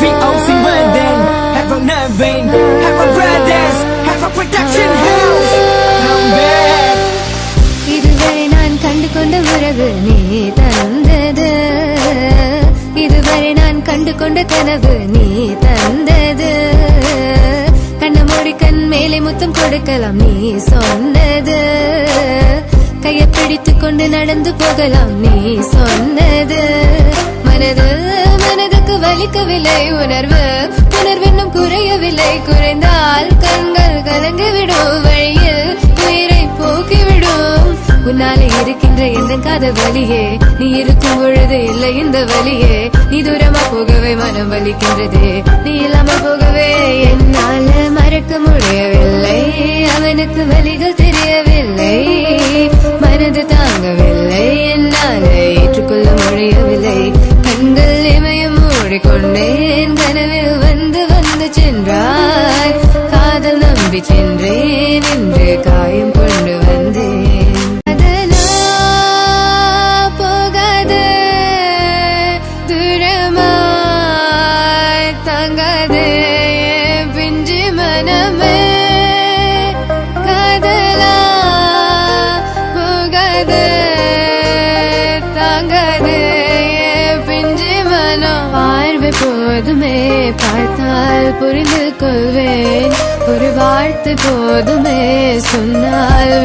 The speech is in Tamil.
VOC London, have a Navin, have a Brothers, have a production house. Come back. இதுவரை நான் கண்டு கொண்ட உறவு நீ தந்தது, இதுவரை நான் கண்டு கொண்ட கனவு நீ தந்தது. கண்ண மூடி கண் மேலே முத்தம் கொடுக்கலாம் நீ சொன்னது, கையை பிடித்துக் கொண்டு நடந்து போகலாம் நீ சொன்னது. மனதுக்கு வலிக்கவில்லை உணர்வு, உணர்வென்னும் குறையவில்லை, குறைந்தால் கண்கள் கலங்கிவிடும், வழியில் உயிரை போக்கிவிடும். உன்னாலே இருக்கின்ற எந்த காதல் வலியே, நீ இருக்கும் பொழுது இல்லை இந்த வலியே. நீ தூரமா போகவே மனம் வலிக்கின்றது, நீ இல்லாம போகவே என்னால மறக்க முடியவில்லை. அவனுக்கு வலிகள் தெரியவில்லை, மனது தாங்கவில்லை, என்னால ஏற்றுக்கொள்ள முடியவில்லை. கண்கள் இமயம் மூடிக்கொண்டேன், கனவில் வந்து வந்து சென்றாய். காதல் நம்பி சென்றேன், இன்று காயம் கொண்டு வந்தேன். போகாது தூரமாய் தாங்காது பிஞ்சு மனமே, காதலா போகாது தாங்காது பிஞ்சு மனம். பார்வை போதுமே, பார்த்தால் புரிந்து கொள்வேன், ஒரு வார்த்தை போதுமே, சொன்னால்